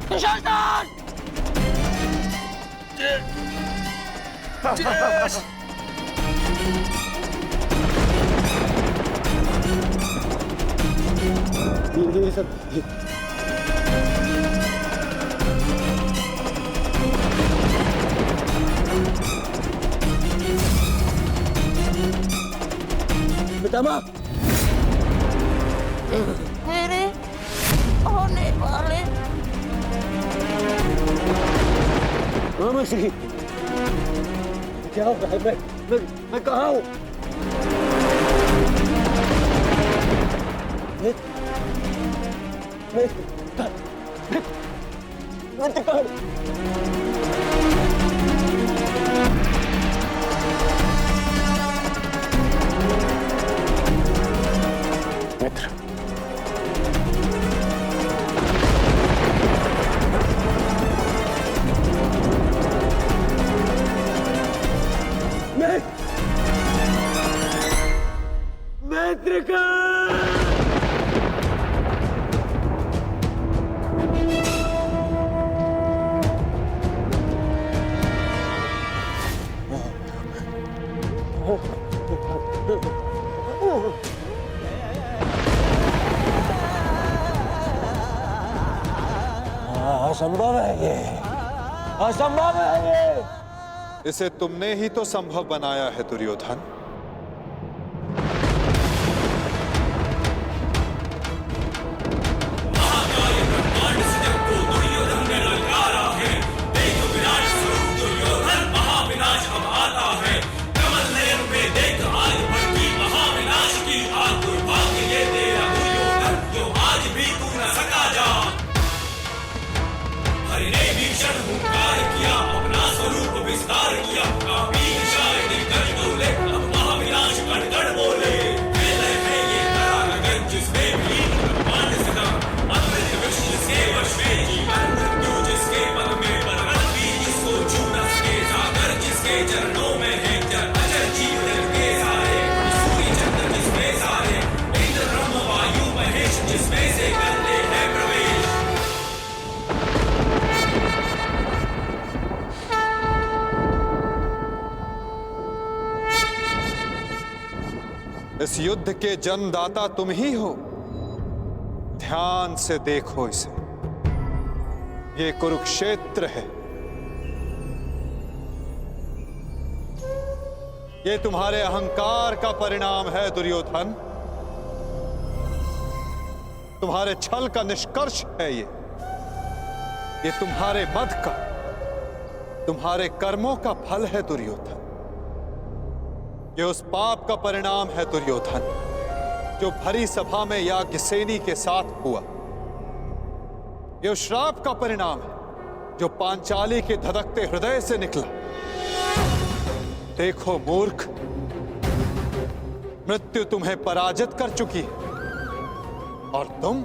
दुशासन! ये सब पितामह मेरे होने वाले मामा श्री क्या हो रहा है? मैं कहाँ हूँ? मित्र मित्र का असंभव है ये, असंभव है ये। इसे तुमने ही तो संभव बनाया है दुर्योधन। इस युद्ध के जन्मदाता तुम ही हो। ध्यान से देखो इसे, ये कुरुक्षेत्र है। ये तुम्हारे अहंकार का परिणाम है दुर्योधन। तुम्हारे छल का निष्कर्ष है ये तुम्हारे मद का, तुम्हारे कर्मों का फल है दुर्योधन। ये उस पाप का परिणाम है दुर्योधन जो भरी सभा में याज्ञसेनी के साथ हुआ। ये उस श्राप का परिणाम है जो पांचाली के धधकते हृदय से निकला। देखो मूर्ख, मृत्यु तुम्हें पराजित कर चुकी है और तुम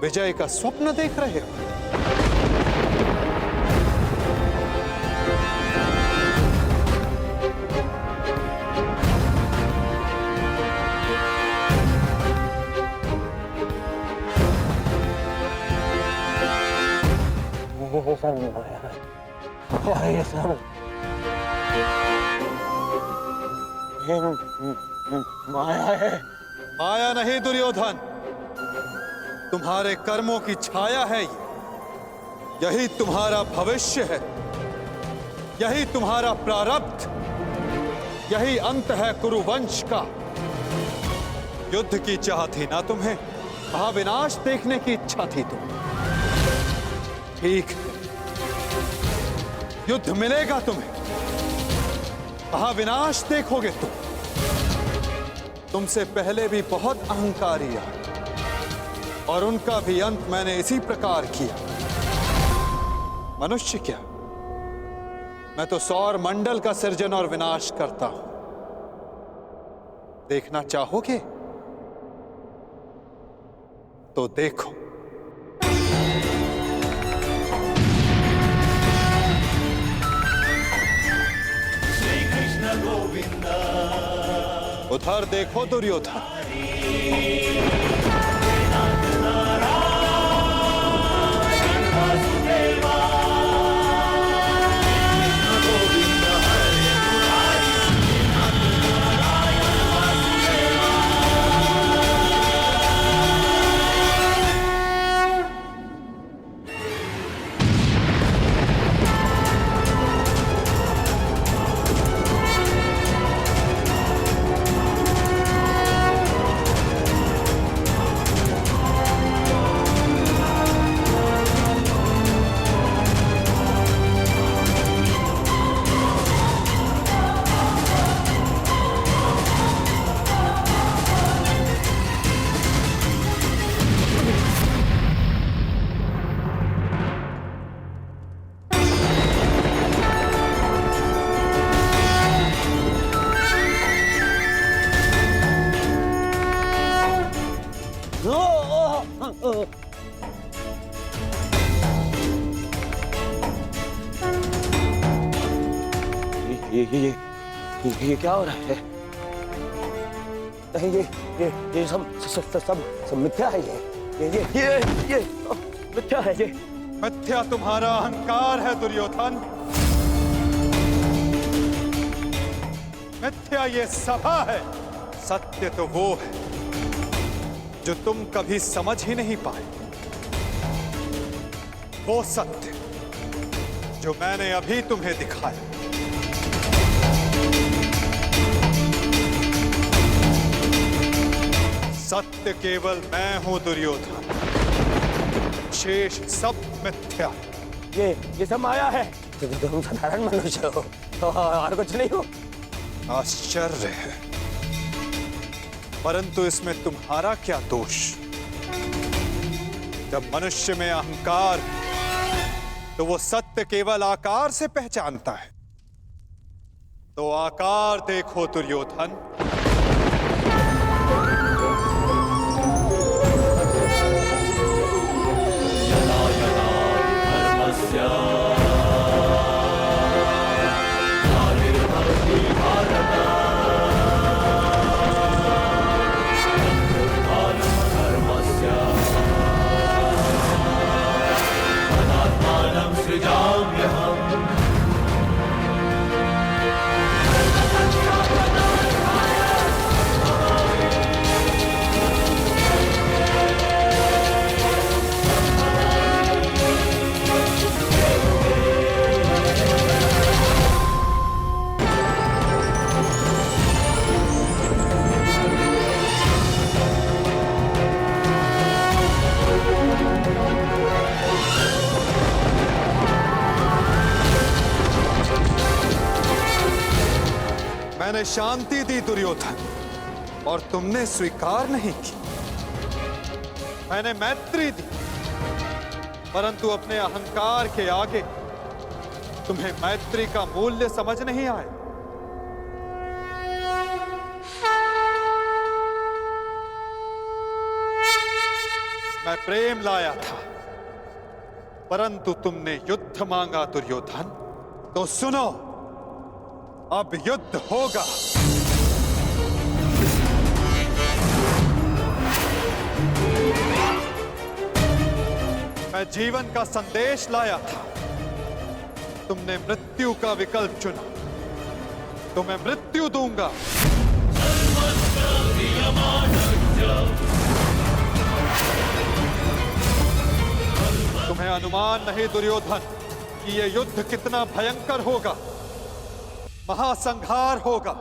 विजय का स्वप्न देख रहे हो। माया है। माया नहीं दुर्योधन, तुम्हारे कर्मों की छाया है ये। यही तुम्हारा भविष्य है, यही तुम्हारा प्रारब्ध, यही अंत है कुरुवंश का। युद्ध की चाह थी ना तुम्हें, महाविनाश देखने की इच्छा थी तुम्हें। ठीक है, युद्ध मिलेगा तुम्हें, महाविनाश देखोगे तुम। तुमसे पहले भी बहुत अहंकारी आए और उनका भी अंत मैंने इसी प्रकार किया। मनुष्य क्या, मैं तो सौर मंडल का सृजन और विनाश करता हूं। देखना चाहोगे तो देखो। उधर देखो दुर्योधन। ये क्या हो रहा है? नहीं, ये सब मिथ्या है। ये मिथ्या है। ये मिथ्या तुम्हारा अहंकार है दुर्योधन। मिथ्या ये सभा है। सत्य तो वो है जो तुम कभी समझ ही नहीं पाए। वो सत्य जो मैंने अभी तुम्हें दिखाया। सत्य केवल मैं हूं दुर्योधन, शेष सब मिथ्या। ये सब माया है। तुम साधारण मनुष्य हो और कुछ नहीं हो। आश्चर्य है, परंतु इसमें तुम्हारा क्या दोष? जब मनुष्य में अहंकार, तो वो सत्य केवल आकार से पहचानता है। तो आकार देखो दुर्योधन। मैंने शांति दी दुर्योधन, और तुमने स्वीकार नहीं की। मैंने मैत्री दी, परंतु अपने अहंकार के आगे तुम्हें मैत्री का मूल्य समझ नहीं आया। मैं प्रेम लाया था, परंतु तुमने युद्ध मांगा दुर्योधन। तो सुनो, अब युद्ध होगा। मैं जीवन का संदेश लाया था, तुमने मृत्यु का विकल्प चुना। तो मैं मृत्यु दूंगा। तुम्हें अनुमान नहीं दुर्योधन कि यह युद्ध कितना भयंकर होगा। महासंहार होगा।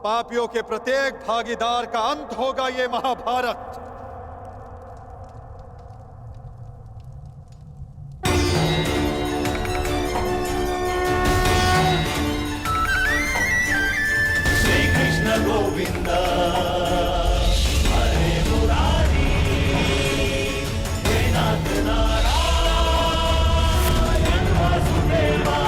पापियों के प्रत्येक भागीदार का अंत होगा ये महाभारत। श्री कृष्ण गोविंद हरे मुरारी, हे नाथ नारायण वासुदेवा।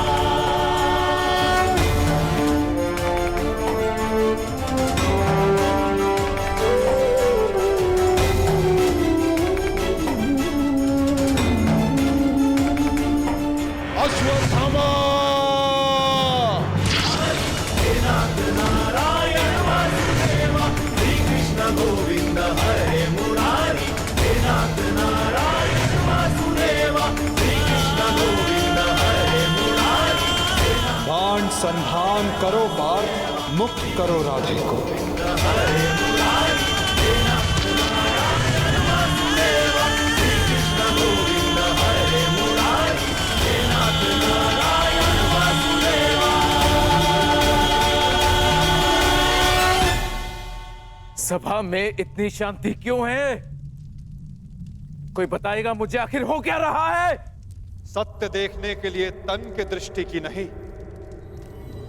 अश्वत्थामा! हे नाथ नारायण वासुदेवा, श्री कृष्ण गोविंद हरे मुरारी। हे नाथ नारायण वासुदेवा, श्री कृष्ण गोविंद हरे मुरारी। बाण संधान करो पार्थ, मुक्त करो राधे को। हरे मुरारी, हे नाथ नारायण वासुदेवा, श्री कृष्ण गोविंद हरे मुरारी। हे नाथ नारायण वासुदेवा। सभा में इतनी शांति क्यों है? कोई बताएगा मुझे, आखिर हो क्या रहा है? सत्य देखने के लिए तन के दृष्टि की नहीं,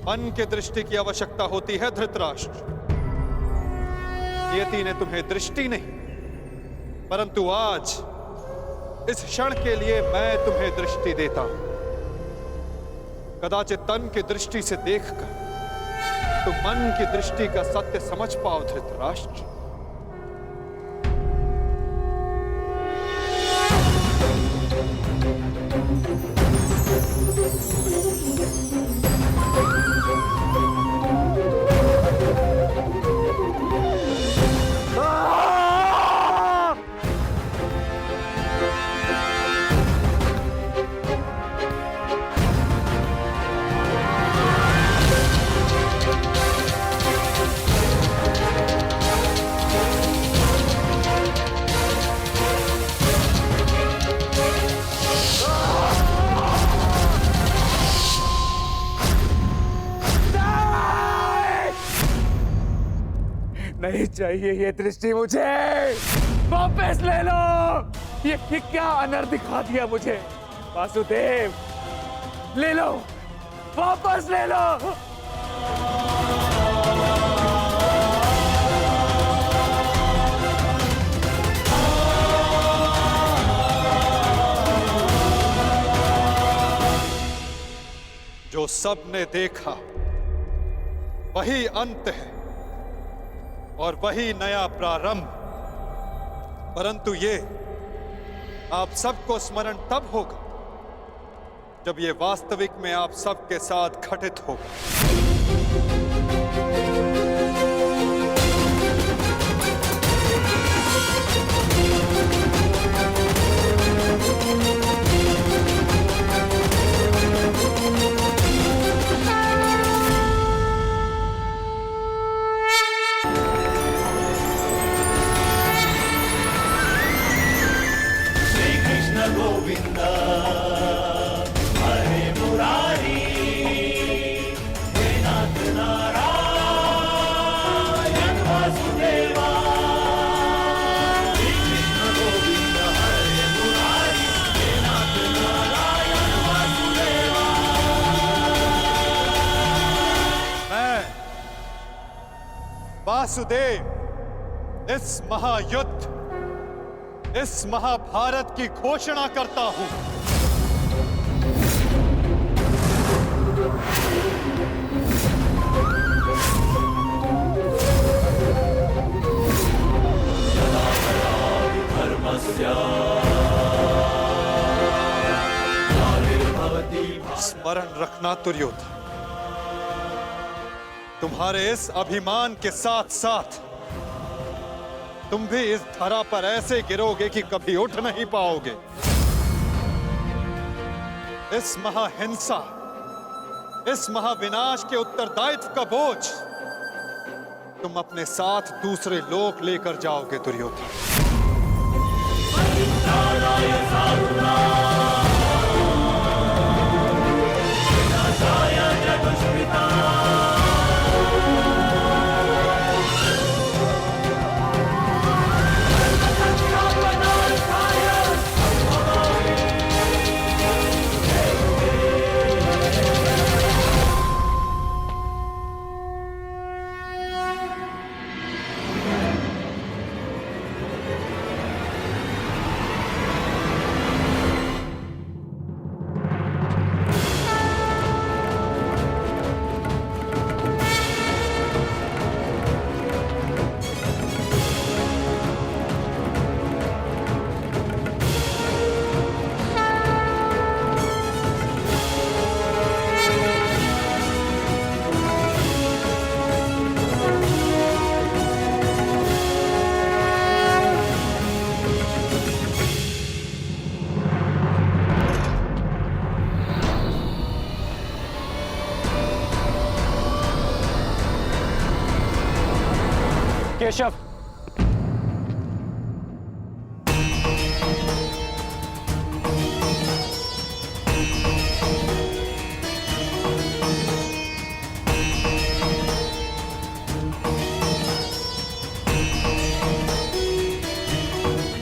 मन के दृष्टि की आवश्यकता होती है धृतराष्ट्र। नियति ने तुम्हें दृष्टि नहीं, परंतु आज इस क्षण के लिए मैं तुम्हें दृष्टि देता हूं। कदाचित तन की दृष्टि से देखकर तुम मन की दृष्टि का सत्य समझ पाओ धृतराष्ट्र। चाहिए ये दृष्टि मुझे, वापस ले लो। ये क्या अनर्थ दिखा दिया मुझे वासुदेव, ले लो, वापस ले लो। जो सबने देखा वही अंत है और वही नया प्रारंभ, परंतु ये आप सबको स्मरण तब होगा जब ये वास्तविक में आप सबके साथ घटित होगा। गोविंद हरे मुरारी, हे नाथ नारायण वासुदेवा। श्री कृष्ण गोविंद हरे मुरारी, हे नाथ नारायण वासुदेवा। मैं वासुदेव इस महायुद्ध, इस महाभारत की घोषणा करता हूं। स्मरण रखना दुर्योधन, तुम्हारे इस अभिमान के साथ साथ तुम भी इस धरा पर ऐसे गिरोगे कि कभी उठ नहीं पाओगे। इस महाहिंसा, इस महाविनाश के उत्तरदायित्व का बोझ तुम अपने साथ दूसरे लोक लेकर जाओगे दुर्योधन। केशव,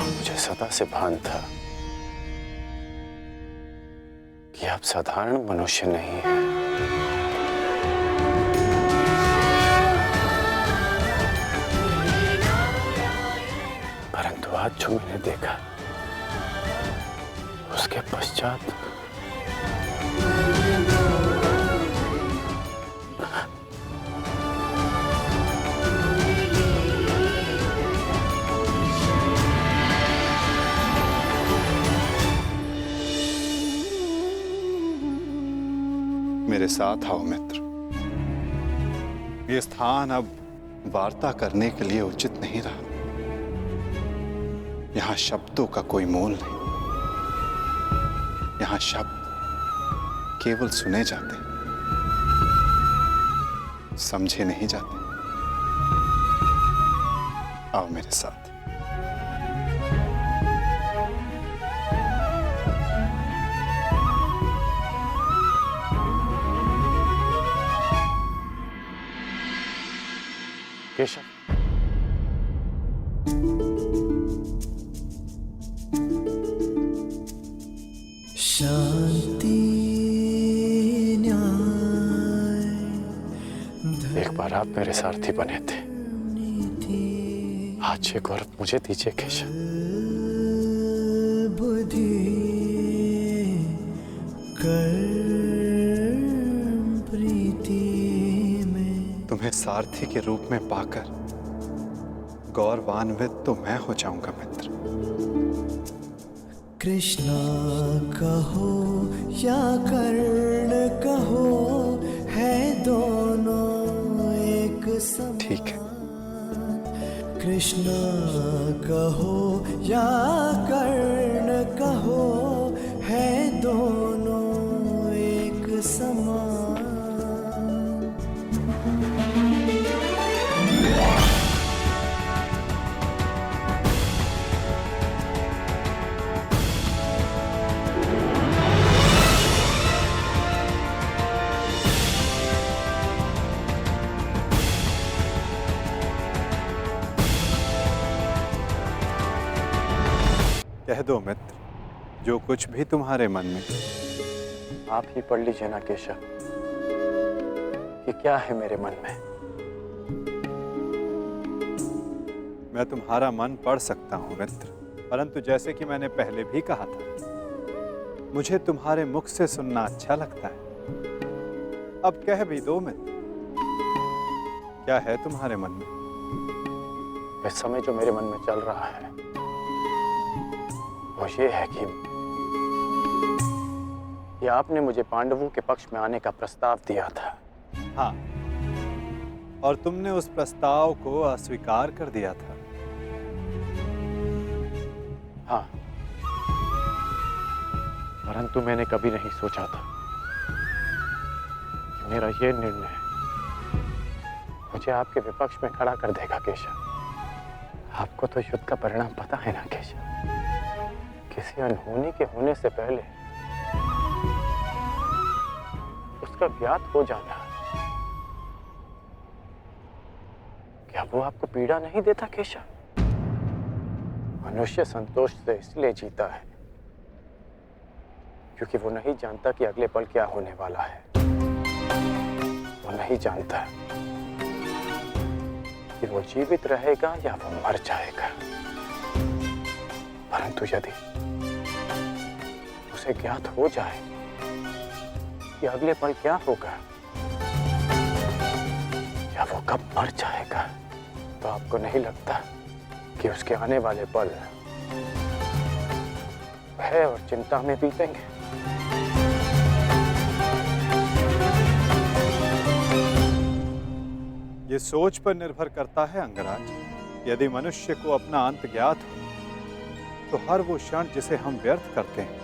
मुझे सदा से भान था कि आप साधारण मनुष्य नहीं हैं। परंतु आज जो मैंने देखा उसके पश्चात मेरे साथ आओ मित्र। ये स्थान अब वार्ता करने के लिए उचित नहीं रहा। यहां शब्दों का कोई मोल नहीं। यहां शब्द केवल सुने जाते, समझे नहीं जाते। आओ मेरे साथ। केशव, शांति न्याय एक बार आप मेरे सारथी बने थे, आज ये गौरव मुझे दीजिए केशव। बुद्धि कर्म प्रीति में। तुम्हें सारथी के रूप में पाकर गौरवान्वित तो मैं हो जाऊंगा मित्र। कृष्णा कहो या कर्ण कहो, है दोनों एक समान। ठीक है। कृष्णा कहो या कर्ण कहो, है दोनों एक समान। कह दो मित्र, जो कुछ भी तुम्हारे मन में। आप ही पढ़ लीजिए ना केशव, कि क्या है मेरे मन में। मैं तुम्हारा मन पढ़ सकता हूं मित्र, परंतु जैसे कि मैंने पहले भी कहा था, मुझे तुम्हारे मुख से सुनना अच्छा लगता है। अब कह भी दो मित्र, क्या है तुम्हारे मन में? इस समय जो मेरे मन में चल रहा है वो ये है कि आपने मुझे पांडवों के पक्ष में आने का प्रस्ताव दिया था। हाँ, और तुमने उस प्रस्ताव को अस्वीकार कर दिया था। हाँ, परंतु मैंने कभी नहीं सोचा था कि मेरा ये निर्णय मुझे आपके विपक्ष में खड़ा कर देगा केशव। आपको तो युद्ध का परिणाम पता है ना केशव। किसी अनहोनी के होने से पहले उसका ज्ञात हो जाना, क्या वो आपको पीड़ा नहीं देता केशव? मनुष्य संतोष से इसलिए जीता है क्योंकि वो नहीं जानता कि अगले पल क्या होने वाला है। वो नहीं जानता कि वो जीवित रहेगा या वो मर जाएगा। परंतु यदि उसे ज्ञात हो जाए कि अगले पल क्या होगा या वो कब मर जाएगा, तो आपको नहीं लगता कि उसके आने वाले पल भय और चिंता में बीतेंगे? ये सोच पर निर्भर करता है अंगराज। यदि मनुष्य को अपना अंत ज्ञात हो तो हर वो क्षण जिसे हम व्यर्थ करते हैं,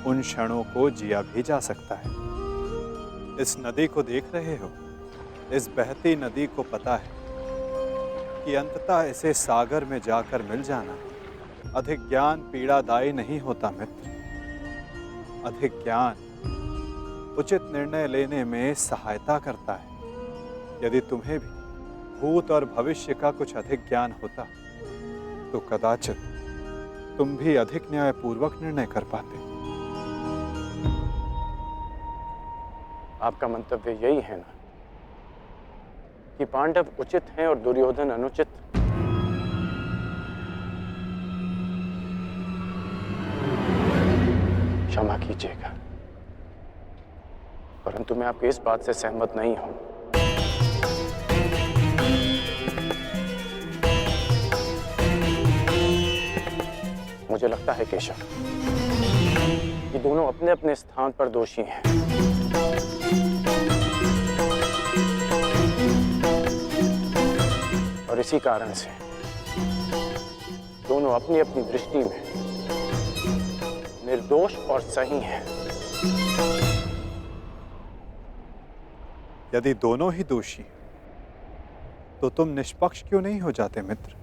उन क्षणों को जिया भी जा सकता है। इस नदी को देख रहे हो, इस बहती नदी को पता है कि अंततः इसे सागर में जाकर मिल जाना। अधिक ज्ञान पीड़ादायी नहीं होता मित्र। अधिक ज्ञान उचित निर्णय लेने में सहायता करता है। यदि तुम्हें भी भूत और भविष्य का कुछ अधिक ज्ञान होता तो कदाचित तुम भी अधिक न्यायपूर्वक निर्णय कर पाते। आपका मंतव्य यही है ना कि पांडव उचित हैं और दुर्योधन अनुचित? क्षमा कीजिएगा, परंतु मैं आपकी इस बात से सहमत नहीं हूं। मुझे लगता है केशव कि दोनों अपने अपने स्थान पर दोषी हैं। और इसी कारण से दोनों अपनी अपनी दृष्टि में निर्दोष और सही हैं। यदि दोनों ही दोषी तो तुम निष्पक्ष क्यों नहीं हो जाते मित्र?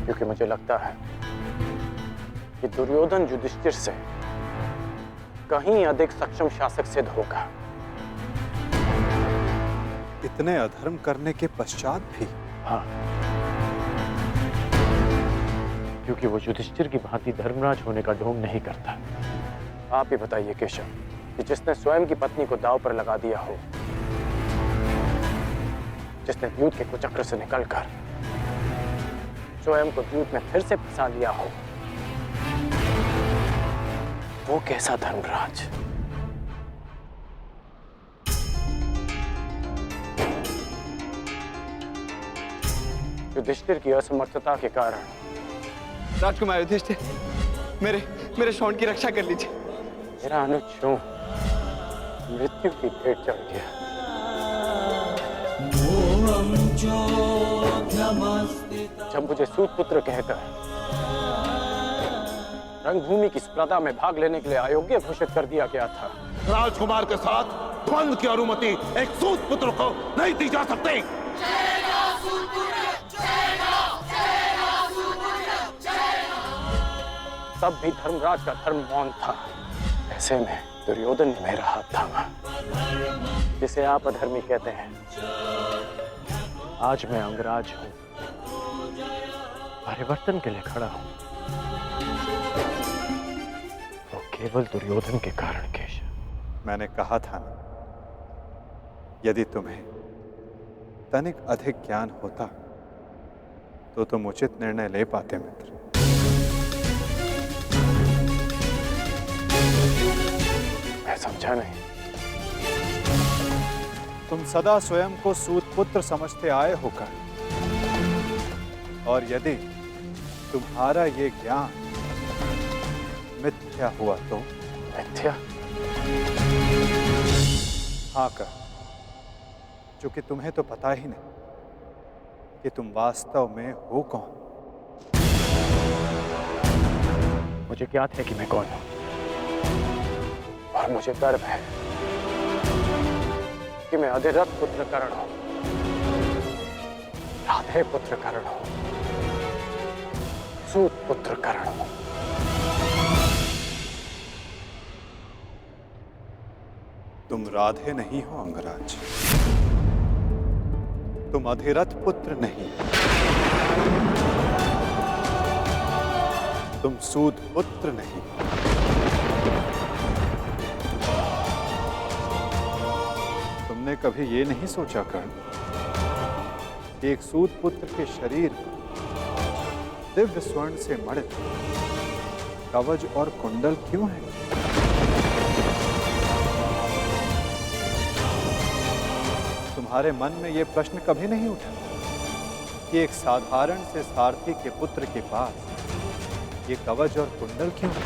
क्योंकि मुझे लगता है कि दुर्योधन युधिष्ठिर से कहीं अधिक सक्षम शासक सिद्ध होगा। इतने अधर्म करने के पश्चात भी? हाँ, क्योंकि वो युधिष्ठिर की भांति धर्मराज होने का ढोंग नहीं करता। आप ही बताइए केशव कि जिसने स्वयं की पत्नी को दांव पर लगा दिया हो, जिसने द्यूत के कुचक्र से निकलकर स्वयं को द्यूत में फिर से फंसा लिया हो, वो कैसा धर्मराज? युधिष्ठिर की असमर्थता के कारण राजकुमार युधिष्ठिर, मेरे शौंड की रक्षा कर लीजिए। मेरा अनुज मृत्यु की भेंट चढ़ गया। जब मुझे सूत पुत्र कहकर रंगभूमि की स्पर्धा में भाग लेने के लिए अयोग्य घोषित कर दिया गया था, राजकुमार के साथ द्वंद्व की अनुमति एक सूत पुत्र को नहीं दी जा सकती। तब भी धर्मराज का धर्म मौन था। ऐसे में दुर्योधन ने मेरा हाथ थामा, जिसे आप अधर्मी कहते हैं। आज मैं अंगराज हूं, परिवर्तन के लिए खड़ा हूं, वो केवल दुर्योधन के कारण केशव। मैंने कहा था ना, यदि तुम्हें तनिक अधिक ज्ञान होता तो तुम उचित निर्णय ले पाते मित्र। मैं समझा नहीं। तुम सदा स्वयं को सूत पुत्र समझते आए होकर, और यदि तुम्हारा ये ज्ञान मिथ्या हुआ तो? मिथ्या? हाँ कर, क्योंकि तुम्हें तो पता ही नहीं कि तुम वास्तव में हो कौन। मुझे ज्ञात है कि मैं कौन हूं, और मुझे गर्व है कि मैं अधिरथ पुत्र कर्ण हूं, राधे पुत्र कर्ण हूं, सूत पुत्र कर्ण हूं। तुम राधे नहीं हो अंगराज, तुम अधिरथ पुत्र नहीं, तुम सूत पुत्र नहीं। तुमने कभी ये नहीं सोचा कर्ण कि एक सूत पुत्र के शरीर पर दिव्य स्वर्ण से मढ़ित कवच और कुंडल क्यों है? तुम्हारे मन में यह प्रश्न कभी नहीं उठा कि एक साधारण से सारथी के पुत्र के पास ये कवच और कुंडल क्यों है?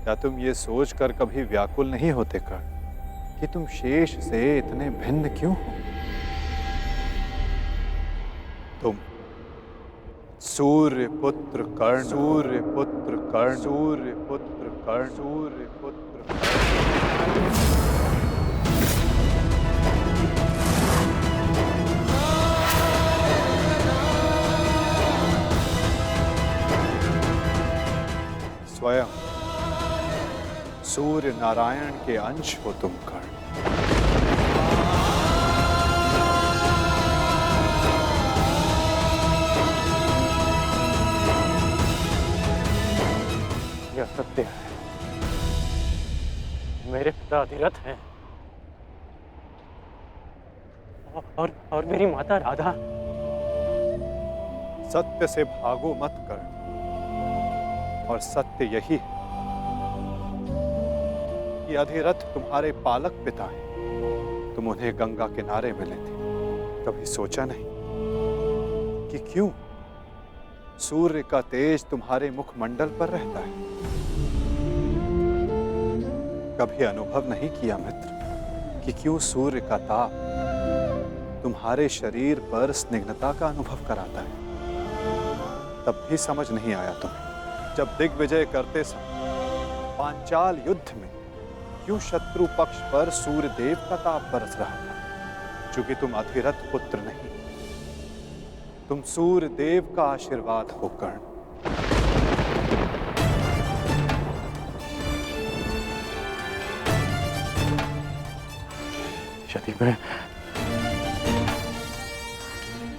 क्या तुम ये सोचकर कभी व्याकुल नहीं होते कर्ण कि तुम शेष से इतने भिन्न क्यों हो? तुम सूर्य पुत्र कर्ण, सूर्य पुत्र कर्ण, सूर्य पुत्र कर्ण, सूर्य पुत्र कर्ण। स्वयं सूर्य नारायण के अंश हो तुम कर्ण। यह सत्य है, मेरे पिता अधिरथ हैं, और मेरी माता राधा। सत्य से भागो मत कर, और सत्य यही है कि अधिरथ तुम्हारे पालक पिता हैं। तुम उन्हें गंगा किनारे मिले थे, कभी सोचा नहीं कि क्यों सूर्य का तेज तुम्हारे मुखमंडल पर रहता है? कभी अनुभव नहीं किया मित्र कि क्यों सूर्य का ताप तुम्हारे शरीर पर स्निग्धता का अनुभव कराता है? तब भी समझ नहीं आया तुम्हें जब दिग्विजय करते समय पांचाल युद्ध में क्यों शत्रु पक्ष पर सूर्य देव का ताप बरस रहा था? क्योंकि तुम अधिरथ पुत्र नहीं, तुम सूर्य देव का आशीर्वाद हो कर्ण।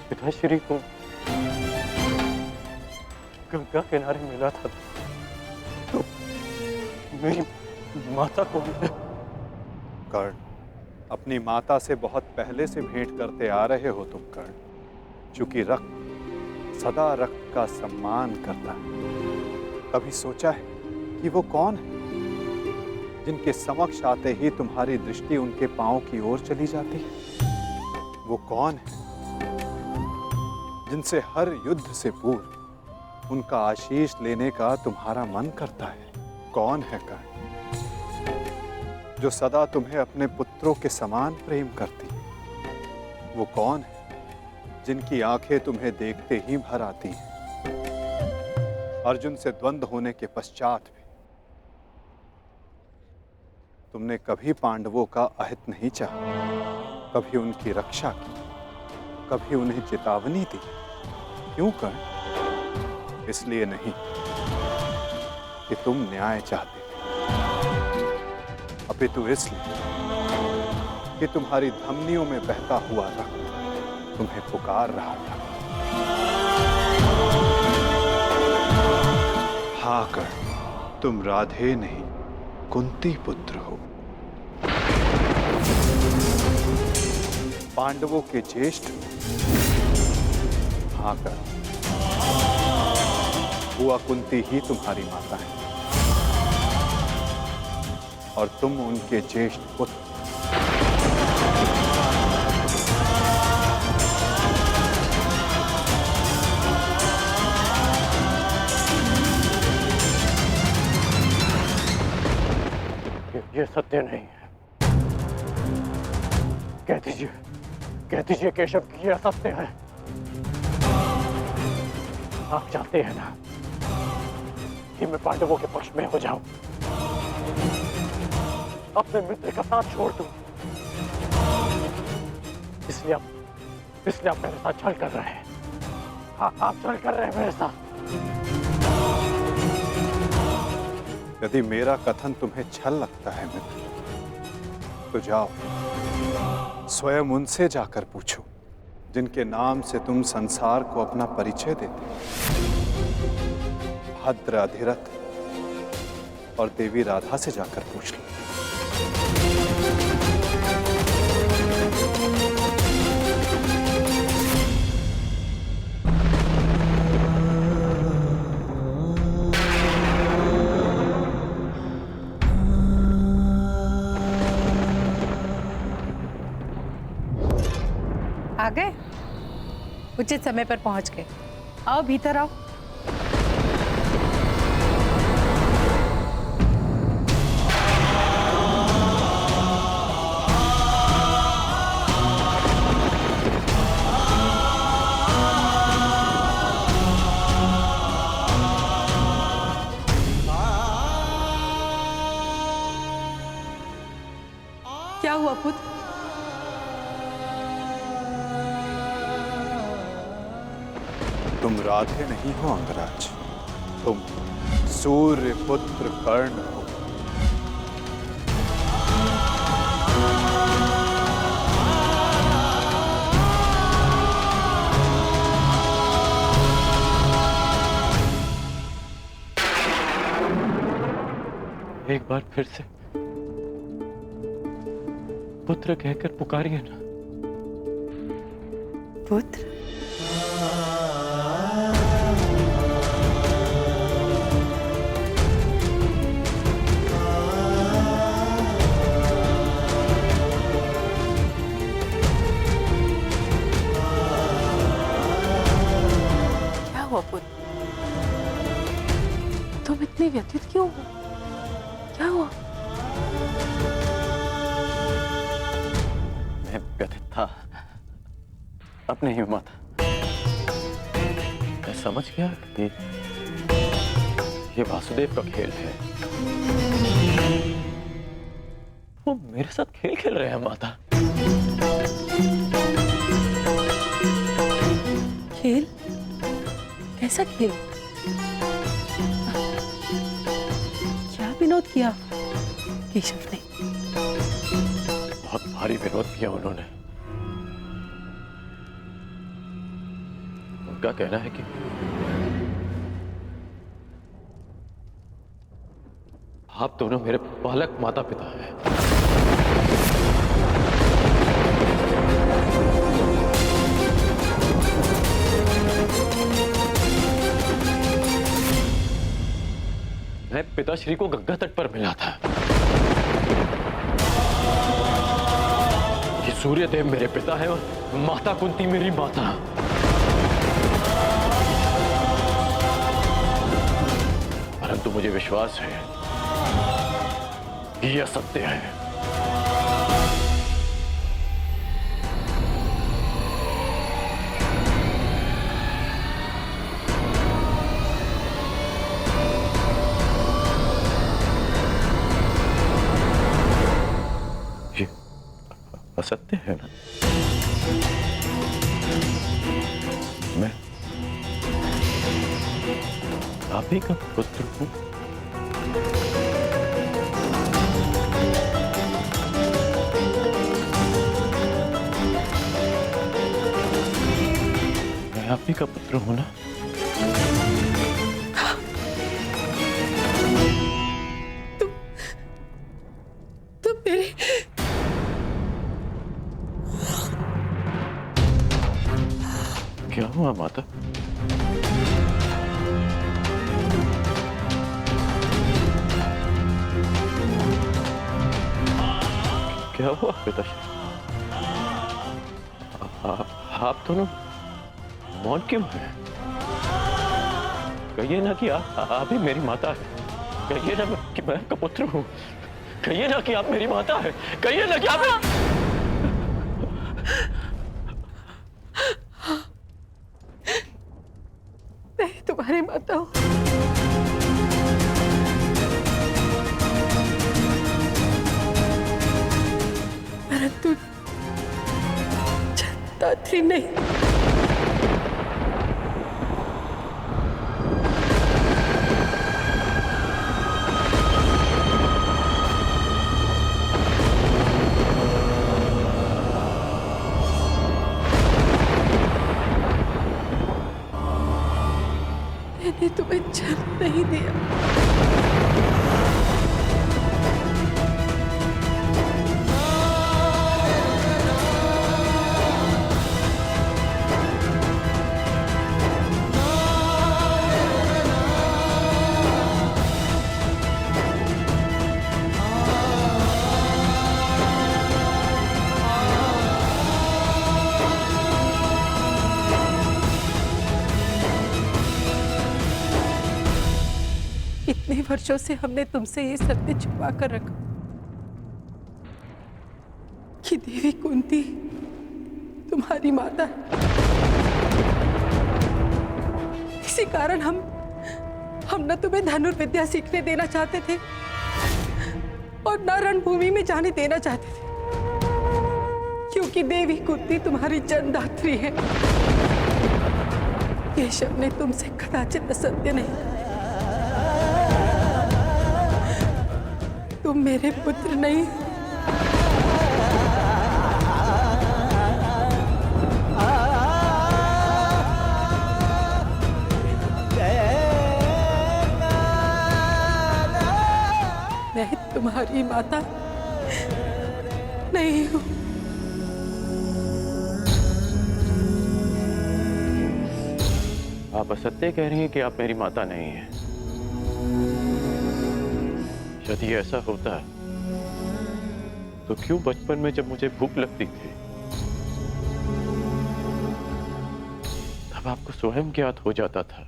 पिताश्री को गंगा किनारे मिला था तो मेरी माता को कर्ण, अपनी माता से बहुत पहले से भेंट करते आ रहे हो तुम कर्ण। चूंकि रक्त सदा रक्त का सम्मान करता है। कभी सोचा है कि वो कौन है जिनके समक्ष आते ही तुम्हारी दृष्टि उनके पांव की ओर चली जाती है? वो कौन है जिनसे हर युद्ध से पूर्व उनका आशीष लेने का तुम्हारा मन करता है? कौन है कर्ण जो सदा तुम्हें अपने पुत्रों के समान प्रेम करती है? वो कौन है जिनकी आंखें तुम्हें देखते ही भर आती हैं? अर्जुन से द्वंद्व होने के पश्चात भी तुमने कभी पांडवों का अहित नहीं चाहा, कभी उनकी रक्षा की, कभी उन्हें चेतावनी दी। क्यों कर्ण? इसलिए नहीं कि तुम न्याय चाहते थे, अपितु इसलिए कि तुम्हारी धमनियों में बहता हुआ रक्त तुम्हें पुकार रहा था। हाँ कर्ण, तुम राधे नहीं कुंती पुत्र हो, पांडवों के ज्येष्ठ। हाँ कर्ण, बुआ कुंती ही तुम्हारी माता है और तुम उनके ज्येष्ठ पुत्र। ये सत्य नहीं है। कह दीजिए केशव कि यह सत्य है। आप चाहते हैं ना कि मैं पांडवों के पक्ष में हो जाऊं, अपने मित्र का साथ छोड़ दूं, इसलिए आप मेरे साथ छल कर रहे हैं। हाँ, आप छल कर रहे हैं मेरे साथ। यदि मेरा कथन तुम्हें छल लगता है मित्र, तो जाओ स्वयं उनसे जाकर पूछो जिनके नाम से तुम संसार को अपना परिचय देते। भद्र, अधिरथ और देवी राधा से जाकर पूछ लो। आ गए? उचित समय पर पहुंच गए। आओ भीतर आओ। क्या हुआ पुत्र? तुम राधे नहीं हो अंगराज, तुम सूर्य पुत्र कर्ण हो। एक बार फिर से पुत्र कहकर पुकारिए ना। पुत्र? क्या हुआ पुत्र? तुम इतने व्यथित क्यों हो? क्या हुआ? मैं व्यथित था अपने ही माता। मैं समझ गया कि ये वासुदेव का खेल है। वो मेरे साथ खेल खेल रहे हैं माता। खेल? कैसा खेल? क्या विनोद किया केशव ने? बहुत भारी विरोध किया उन्होंने। उनका कहना है कि आप दोनों मेरे बालक माता पिता हैं। मैं पिताश्री को गंगा तट पर मिला था। ये सूर्यदेव मेरे पिता है और माता कुंती मेरी माता। परंतु मुझे विश्वास है कि यह असत्य है। ये असत्य है ना? मैं आप ही का पुत्र हूं। मैं आप ही का पुत्र हूं ना? तुम मेरे क्या हुआ माता? क्या हुआ पिताश्री? आप दोनों मौन क्यों हैं? कहिए ना कि आप ही मेरी माता है। कहिए ना कि मैं आपका पुत्र हूँ। कहिए ना कि आप मेरी माता है। कहिए ना कि आप मैं तुम्हारी माता हूँ। परंतु दात्री नहीं। मैंने तुम्हें जन्म नहीं दिया। इतने वर्षों से हमने तुमसे ये सत्य छुपा कर रखा कि देवी कुंती तुम्हारी माता है। इसी कारण हम न तुम्हें धनुर्विद्या सीखने देना चाहते थे और न रणभूमि में जाने देना चाहते थे, क्योंकि देवी कुंती तुम्हारी जन्मदात्री है। केशव ने तुमसे कदाचित असत्य नहीं कहा। तुम मेरे पुत्र नहीं। मैं तुम्हारी माता नहीं हूं। आप असत्य कह रही हैं कि आप मेरी माता नहीं हैं। यदि ऐसा होता तो क्यों बचपन में जब मुझे भूख लगती थी तब आपको स्वयं ज्ञात हो जाता था?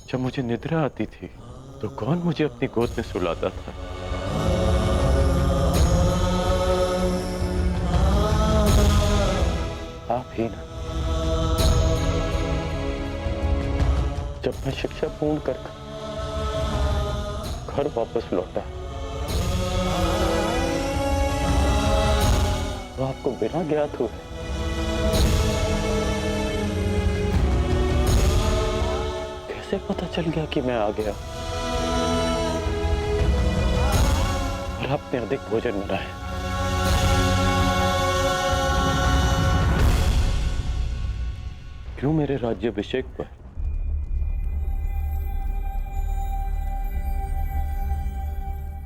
जब मुझे निद्रा आती थी तो कौन मुझे अपनी गोद में सुलाता था? आप ही ना। जब मैं शिक्षा पूर्ण कर घर वापस लौटा तो आपको बिना ज्ञात हुए कैसे पता चल गया कि मैं आ गया और आपने अधिक भोजन बनाया? क्यों मेरे राज्याभिषेक पर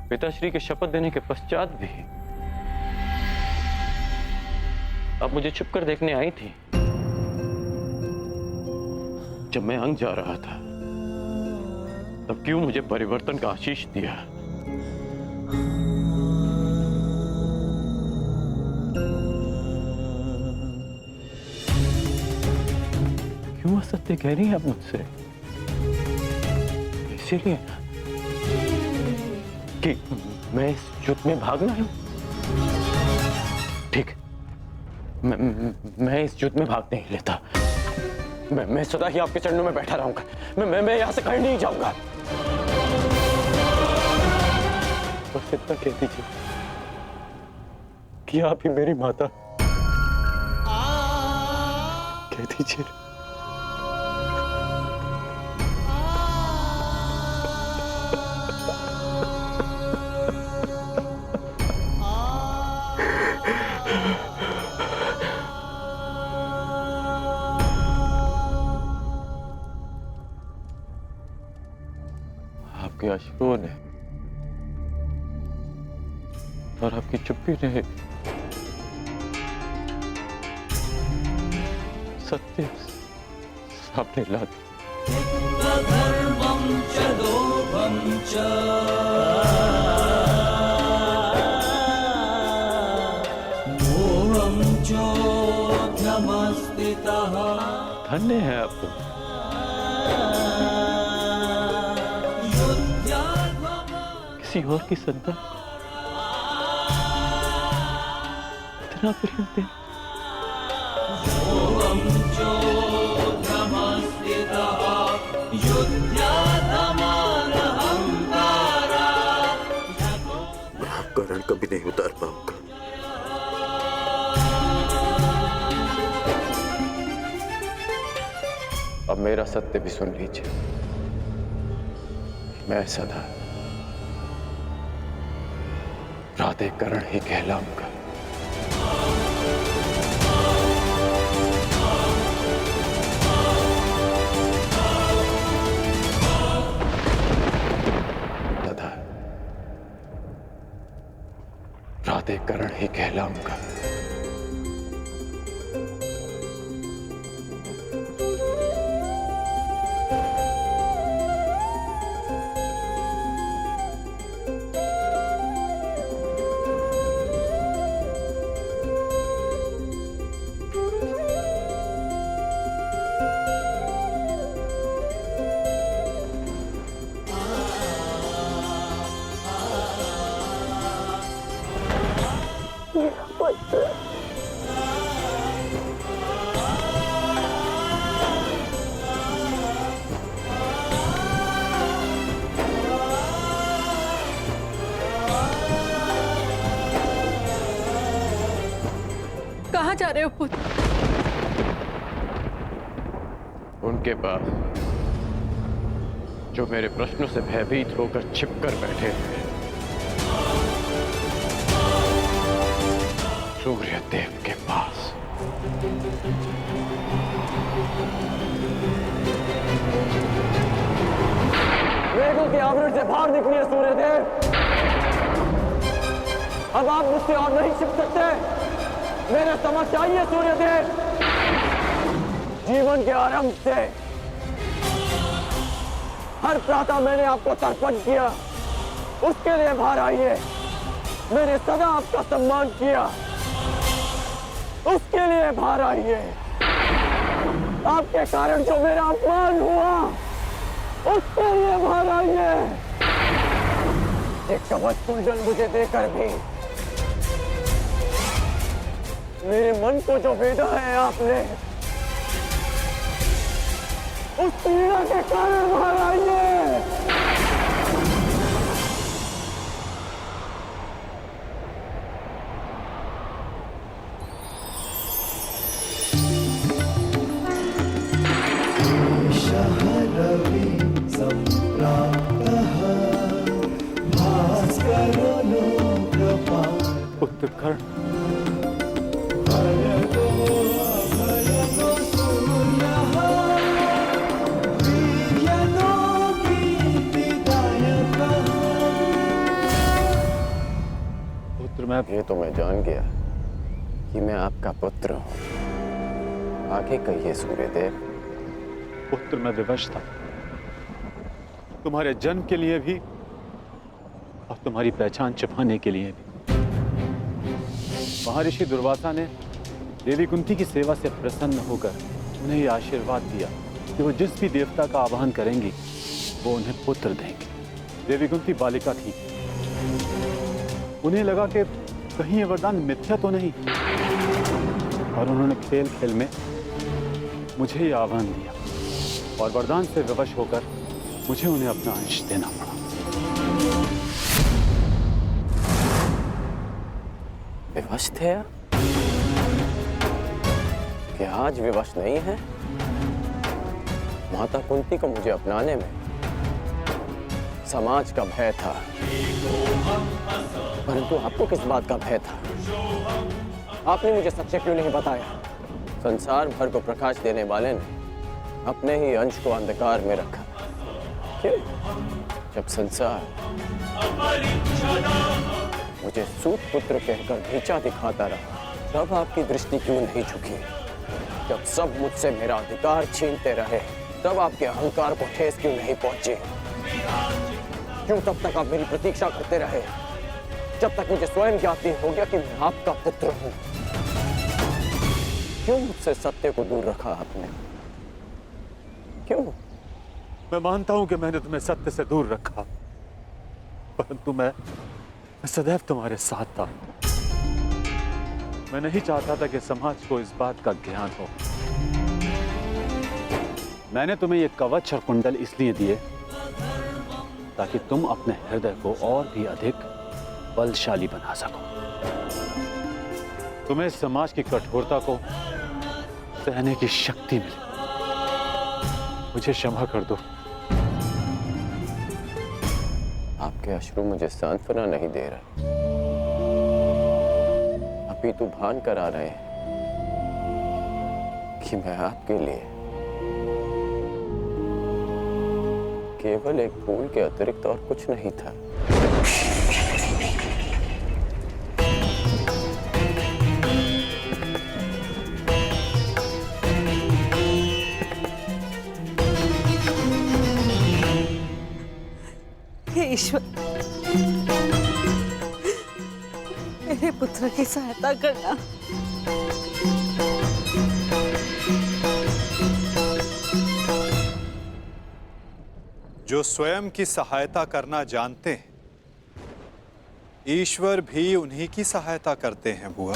पिताश्री के शपथ देने के पश्चात भी आप मुझे छुप कर देखने आई थी जब मैं अंग जा रहा था, तब क्यों मुझे परिवर्तन का आशीष दिया? क्यों असत्य कह रही हैं आप मुझसे? इसीलिए ना कि मैं इस युद्ध में भाग ना लूं। ठीक, मैं इस युद्ध में भाग नहीं लेता। मैं सदा ही आपके चरणों में बैठा रहूंगा। मैं यहां से कहीं नहीं जाऊंगा। बस इतना कह दीजिए कि आप ही मेरी माता। कह दीजिए। आपके अश्रुओं ने और आपकी चुप्पी ने सत्य सामने ला दिया। अधर्मं च लोभं च मोहं चोऽध्यमस्थितः। धन्य है आप। किसी और की संतान इतना प्रेम दे। मैं आपका रण कभी नहीं उतार पाऊंगा। अब मेरा सत्य भी सुन लीजिए। मैं सदा प्राधिकरण ही कहलाऊंगा। सदा प्राधिकरण ही कहलाऊंगा। कहाँ जा रहे हो पुत्र? उनके पास जो मेरे प्रश्नों से भयभीत होकर छिपकर बैठे हैं। सूर्य देव के पास। मेघों के आवरण से बाहर निकलिए सूर्यदेव। अब आप मुझसे और नहीं छिप सकते। मेरे समक्ष आइए सूर्यदेव। जीवन के आरंभ से हर प्रातः मैंने आपको तर्पण किया, उसके लिए बाहर आइए। मैंने सदा आपका सम्मान किया, उसके लिए बाहर आइए। आपके कारण जो मेरा अपमान हुआ, उसके लिए बाहर आइए। एक कवच कुंडल मुझे देकर भी मेरे मन को जो भेदा है आपने, उस पीड़ा के कारण बाहर आइए। शहरवि संप्राप्तः भास्करो लोकपाल। पुत्र कर्ण, भयगो सूर्यः ये तो मैं जान गया कि मैं आपका पुत्र हूं। आगे कहिए सूर्यदेव। पुत्र मैं विवश था, तुम्हारे जन्म के लिए भी और तुम्हारी पहचान छिपाने के लिए भी। महर्षि दुर्वासा ने देवी कुंती की सेवा से प्रसन्न होकर उन्हें यह आशीर्वाद दिया कि वो जिस भी देवता का आवाहन करेंगी वो उन्हें पुत्र देंगे। देवी कुंती बालिका थी, उन्हें लगा कि कहीं ये वरदान मिथ्या तो नहीं, और उन्होंने खेल खेल में मुझे ये आह्वान दिया और वरदान से विवश होकर मुझे उन्हें अपना अंश देना पड़ा। विवश थे आप? क्या आज विवश नहीं है? माता कुंती को मुझे अपनाने में समाज का भय था, परंतु आपको किस बात का भय था? आपने मुझे सच्चे क्यों नहीं बताया? संसार भर को प्रकाश देने वाले ने अपने ही अंश को अंधकार में रखा। क्यों? जब संसार मुझे सूत पुत्र कहकर नीचा दिखाता रहा, तब आपकी दृष्टि क्यों नहीं झुकी? जब सब मुझसे मेरा अधिकार छीनते रहे, तब आपके अहंकार को ठेस क्यों नहीं पहुंची? क्यों तब तक आप मेरी प्रतीक्षा करते रहे, जब तक मुझे स्वयं ज्ञात नहीं हो गया कि मैं आपका पुत्र हूं? क्यों मुझसे सत्य को दूर रखा आपने? क्यों? मैं मानता हूं कि मैंने तुम्हें सत्य से दूर रखा, परंतु मैं सदैव तुम्हारे साथ था। मैं नहीं चाहता था कि समाज को इस बात का ज्ञान हो। मैंने तुम्हें ये कवच और कुंडल इसलिए दिए ताकि तुम अपने हृदय को और भी अधिक बलशाली बना सको। तुम्हें समाज की कठोरता को सहने की शक्ति मिले। मुझे क्षमा कर दो। आपके अश्रु मुझे सांत्वना नहीं दे रहे, अपितु भान करा रहे हैं कि मैं आपके लिए केवल एक फूल के अतिरिक्त और कुछ नहीं था। हे ईश्वर, मेरे पुत्र की सहायता करना। जो स्वयं की सहायता करना जानते हैं, ईश्वर भी उन्हीं की सहायता करते हैं बुआ।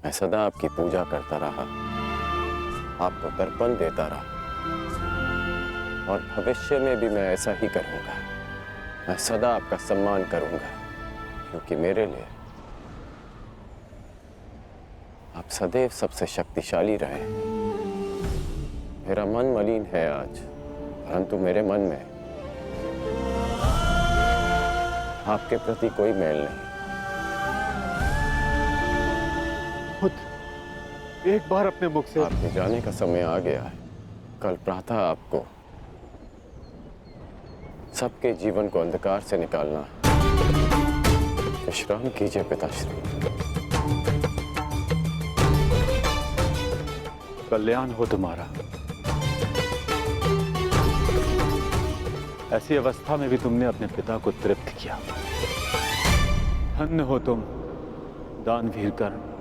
मैं सदा आपकी पूजा करता रहा, आपको तर्पण देता रहा, और भविष्य में भी मैं ऐसा ही करूंगा। मैं सदा आपका सम्मान करूंगा, क्योंकि मेरे लिए आप सदैव सबसे शक्तिशाली रहे। मेरा मन मलिन है आज, परंतु मेरे मन में आपके प्रति कोई मैल नहीं। एक बार अपने मुख से आपके जाने का समय आ गया है। कल प्रातः आपको सबके जीवन को अंधकार से निकालना है। विश्राम कीजिए पिताश्री। कल्याण हो तुम्हारा। ऐसी अवस्था में भी तुमने अपने पिता को तृप्त किया। धन्य हो तुम दानवीर कर्ण।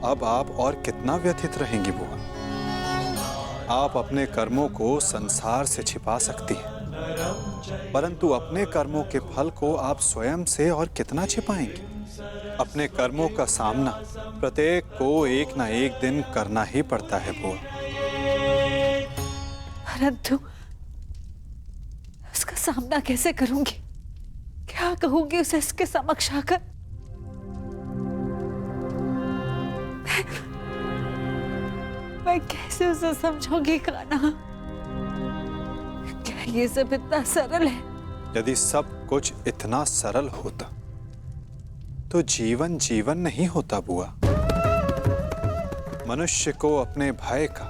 अब आप और कितना व्यथित रहेंगी बुआ? आप अपने कर्मों को संसार से छिपा सकती हैं, परंतु अपने कर्मों के फल को आप स्वयं से और कितना छिपाएंगी? अपने कर्मों का सामना प्रत्येक को एक ना एक दिन करना ही पड़ता है बुआ। परंतु उसका सामना कैसे करूंगी? क्या कहूंगी उसे इसके समक्ष आकर? मैं कैसे उसे समझाऊंगी कान्हा? क्या ये सब इतना सरल है? यदि सब कुछ इतना सरल होता तो जीवन जीवन नहीं होता बुआ। मनुष्य को अपने भय का,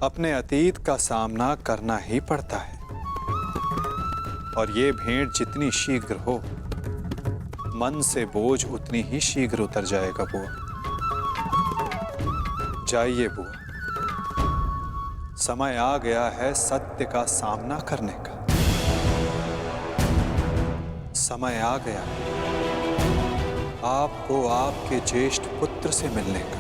अपने अतीत का सामना करना ही पड़ता है। और ये भेंट जितनी शीघ्र हो, मन से बोझ उतनी ही शीघ्र उतर जाएगा बुआ। जाइए बुआ, समय आ गया है सत्य का सामना करने का। समय आ गया आपको आपके ज्येष्ठ पुत्र से मिलने का।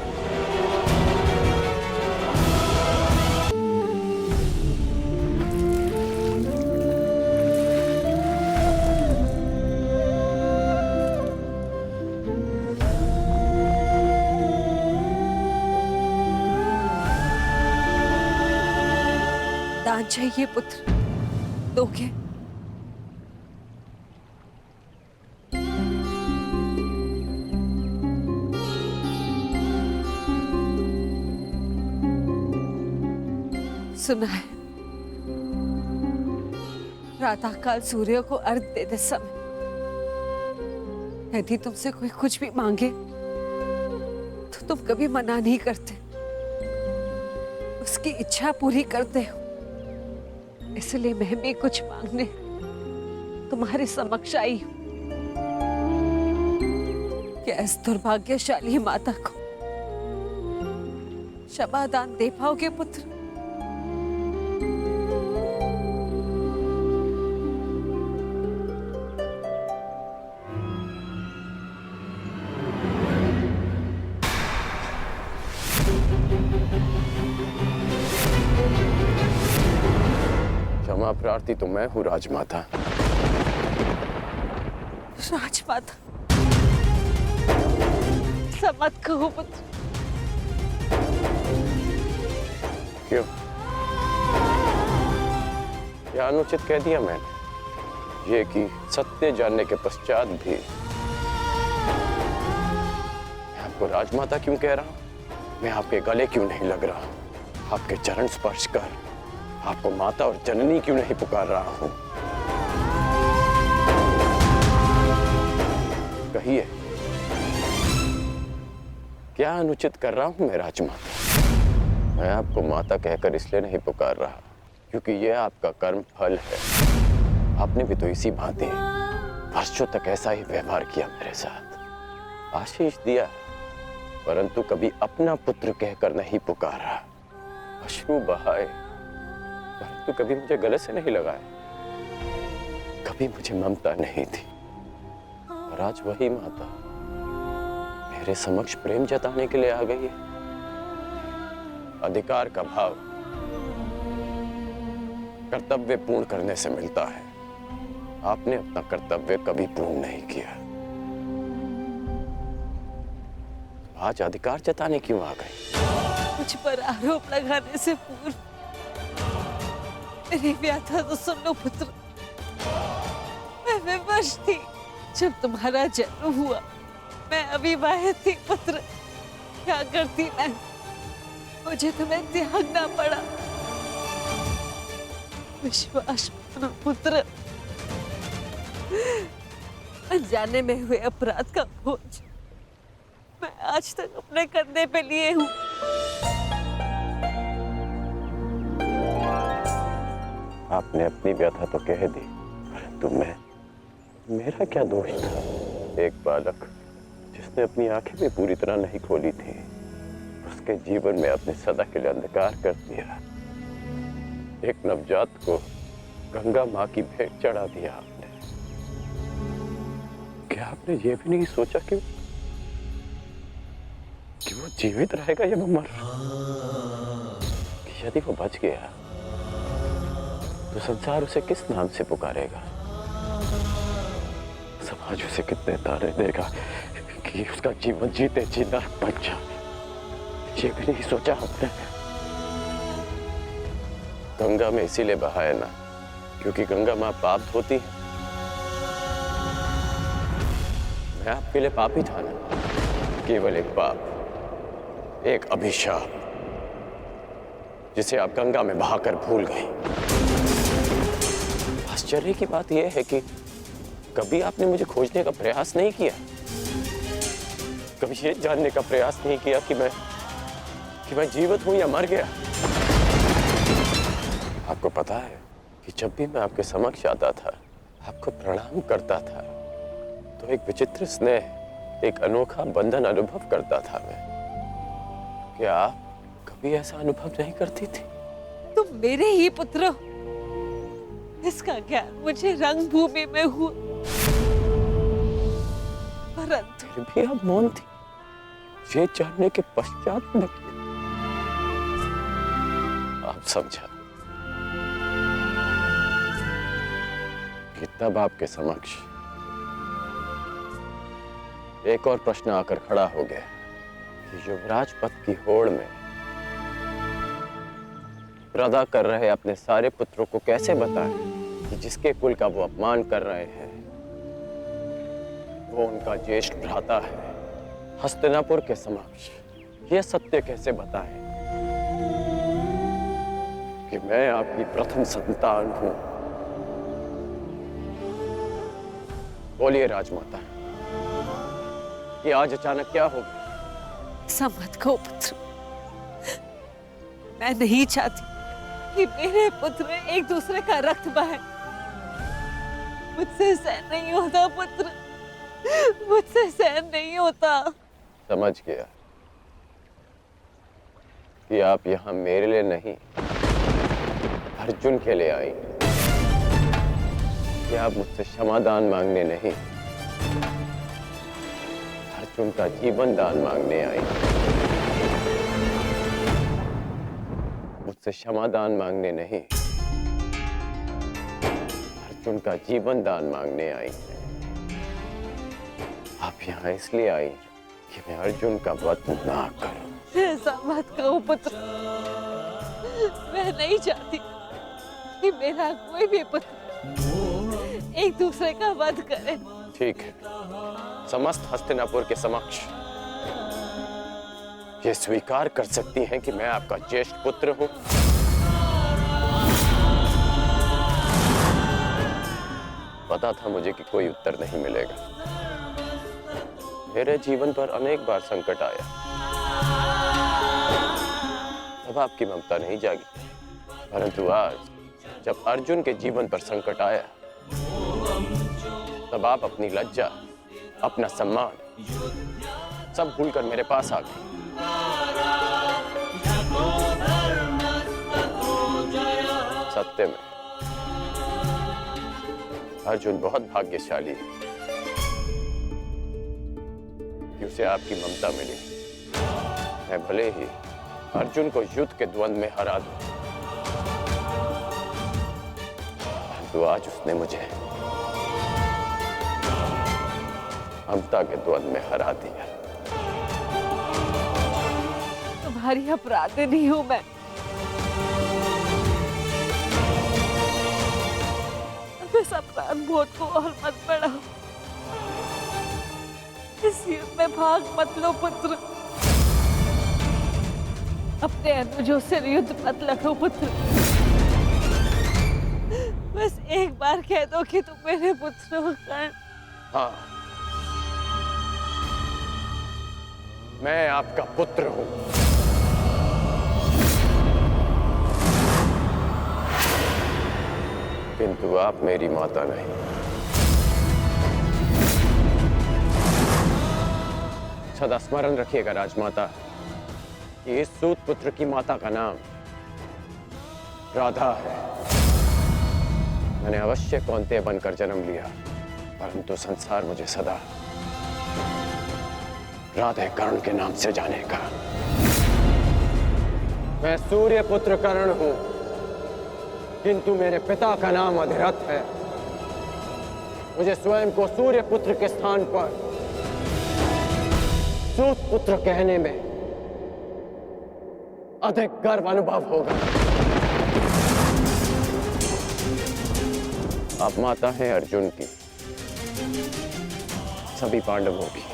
दान चाहिए पुत्र, दोगे? सुना है, प्रातःकाल सूर्य को अर्घ देते समय यदि तुमसे कोई कुछ भी मांगे तो तुम कभी मना नहीं करते, उसकी इच्छा पूरी करते हो। इसलिए मैं भी कुछ मांगने तुम्हारे समक्ष आई हूं कि इस दुर्भाग्यशाली माता को क्षमादान दे पाओगे पुत्र? क्षमा प्रार्थी तो मैं हूँ राजमाता। राजमाता ऐसा मत कहो पुत्र। क्यों? क्या अनुचित कह दिया मैंने? ये कि सत्य जानने के पश्चात भी मैं आपको राजमाता क्यों कह रहा हूं? मैं आपके गले क्यों नहीं लग रहा हूं? आपके चरण स्पर्श कर आपको माता और जननी क्यों नहीं पुकार रहा हूं? कहिए, क्या अनुचित कर रहा हूं मैं राजमाता? मैं आपको माता कहकर इसलिए नहीं पुकार रहा क्योंकि यह आपका कर्म फल है। आपने भी तो इसी भांति वर्षों तक ऐसा ही व्यवहार किया मेरे साथ, आशीष दिया, परंतु कभी अपना पुत्र कहकर नहीं पुकारा, अश्रु बहाए परंतु कभी मुझे गले से नहीं लगाया, कभी मुझे ममता नहीं थी। और आज वही माता मेरे समक्ष प्रेम जताने के लिए आ गई है। अधिकार का भाव कर्तव्य पूर्ण करने से मिलता है। आपने अपना कर्तव्य कभी पूर्ण नहीं किया, आज अधिकार जताने क्यों आ गई? मुझ पर आरोप लगाने से पूर्व मेरी व्यथा तो सुन लो पुत्र। मैं विवश थी जब तुम्हारा जन्म हुआ, मैं अविवाहित थी पुत्र। क्या करती मैं? मुझे तुम्हें त्यागना पड़ा। विश्वास मानो पुत्र, अनजाने में हुए अपराध का बोझ मैं आज तक अपने कंधे पे लिए हूँ। आपने अपनी व्यथा तो कह दी, परंतु मेरा क्या दोष था? एक बालक जिसने अपनी आंखें भी पूरी तरह नहीं खोली थी, उसके जीवन में आपने सदा के लिए अंधकार कर दिया। एक नवजात को गंगा माँ की भेंट चढ़ा दिया आपने। क्या आपने ये भी नहीं सोचा कि वो जीवित रहेगा या वो मर? कि यदि वो बच गया तो संसार उसे किस नाम से पुकारेगा? समाज उसे कितने ताने देगा कि उसका जीवन जीते जी नरक बन जाए? ये भी नहीं सोचा आपने? गंगा में इसीलिए बहाया ना क्योंकि गंगा मां पाप धोती है। मैं आपके लिए पापी था ना, केवल एक पाप, एक अभिशाप, जिसे आप गंगा में बहाकर भूल गई। आश्चर्य की बात यह है कि कभी आपने मुझे खोजने का प्रयास नहीं किया, कभी ये जानने का प्रयास नहीं किया कि मैं जीवित हूं या मर गया। आपको पता है कि जब भी मैं आपके समक्ष आता था, आपको प्रणाम करता था, तो एक विचित्र स्नेह, एक अनोखा बंधन अनुभव करता था मैं। क्या आप कभी ऐसा अनुभव नहीं करती थी? तुम मेरे ही पुत्र हो। इसका ज्ञान मुझे रंगभूमि में हुआ, परंतु फिर भी आप मौन थी, ये जानने के पश्चात में आप समझा कि तब आपके समक्ष एक और प्रश्न आकर खड़ा हो गया कि युवराज पद की होड़ में प्रदा कर रहे अपने सारे पुत्रों को कैसे बताएं कि जिसके कुल का वो अपमान कर रहे हैं वो उनका ज्येष्ठ भ्राता है। हस्तिनापुर के समक्ष ये सत्य कैसे बताएं कि मैं आपकी प्रथम संतान हूं। बोलिए राजमाता, ये आज अचानक क्या हो गया? ऐसा मत कहो पुत्र। मैं नहीं चाहती कि मेरे पुत्र एक दूसरे का रक्त बहाए। मुझसे सहन नहीं होता पुत्र, मुझसे सहन नहीं होता। समझ गया कि आप यहाँ मेरे लिए नहीं, अर्जुन के लिए आई। कि आप मुझसे क्षमादान मांगने नहीं, अर्जुन का जीवन दान मांगने आई। मुझसे क्षमादान मांगने नहीं, अर्जुन का जीवन दान मांगने आई। आप यहाँ इसलिए आई कि मैं अर्जुन का वध ना करूं। ऐसा मत कहो पुत्र। मैं नहीं चाहती कि मेरा कोई भी पुत्र एक दूसरे का वध करे। ठीक है, समस्त हस्तिनापुर के समक्ष ये स्वीकार कर सकती हैं कि मैं आपका ज्येष्ठ पुत्र हूं। पता था मुझे कि कोई उत्तर नहीं मिलेगा। मेरे जीवन पर अनेक बार संकट आया, तब आपकी ममता नहीं जागी, परंतु आज जब अर्जुन के जीवन पर संकट आया, तब आप अपनी लज्जा, अपना सम्मान सब भूलकर मेरे पास आ गए। सत्य में अर्जुन बहुत भाग्यशाली है कि उसे आपकी ममता मिली। मैं भले ही अर्जुन को युद्ध के द्वंद्व में हरा दूं, परंतु आज उसने मुझे ममता के द्वंद्व में हरा दिया। तुम्हारी अपराधी नहीं हूं मैं। अब इस अपराध बोध को और मत बढ़ाओ। इस युद्ध में भाग मत लो पुत्र। अपने अनुजों से युद्ध मत लड़ो पुत्र। बस एक बार कह दो कि तुम मेरे पुत्र हो। कर्ण, हाँ, मैं आपका पुत्र हूं। किंतु आप मेरी माता नहीं। सदा स्मरण रखिएगा राजमाता कि इस सूत पुत्र की माता का नाम राधा है। मैंने अवश्य कौंतेय बनकर जन्म लिया, परंतु संसार मुझे सदा राधे कर्ण के नाम से जानेगा। मैं सूर्य पुत्र कर्ण हूं, किंतु मेरे पिता का नाम अधिरथ है। मुझे स्वयं को सूर्य पुत्र के स्थान पर सूत पुत्र कहने में अधिक गर्व अनुभव होगा। आप माता हैं अर्जुन की, सभी पांडवों की,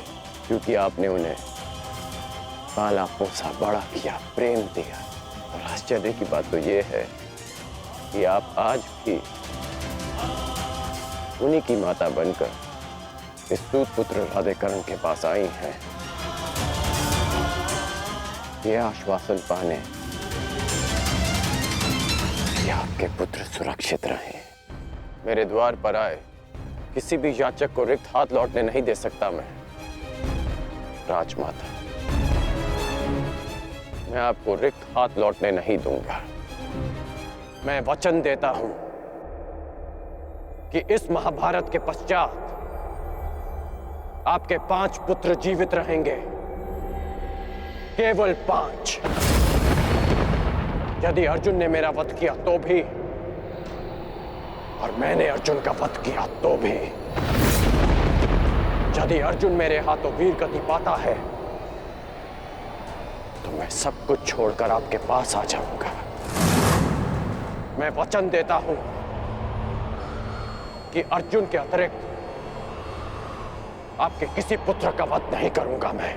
क्योंकि आपने उन्हें पाला पोसा बड़ा किया, प्रेम दिया, और आश्चर्य की बात तो ये है कि आप आज भी उन्हीं की माता बनकर इस सूत पुत्र राधेकरण के पास आई हैं, ये आश्वासन पाने कि आपके पुत्र सुरक्षित रहें। मेरे द्वार पर आए किसी भी याचक को रिक्त हाथ लौटने नहीं दे सकता मैं। राजमाता, मैं आपको रिक्त हाथ लौटने नहीं दूंगा। मैं वचन देता हूं कि इस महाभारत के पश्चात आपके 5 पुत्र जीवित रहेंगे, केवल 5। यदि अर्जुन ने मेरा वध किया तो भी, और मैंने अर्जुन का वध किया तो भी। यदि अर्जुन मेरे हाथों वीर गति पाता है तो मैं सब कुछ छोड़कर आपके पास आ जाऊंगा। मैं वचन देता हूं कि अर्जुन के अतिरिक्त आपके किसी पुत्र का वध नहीं करूंगा मैं।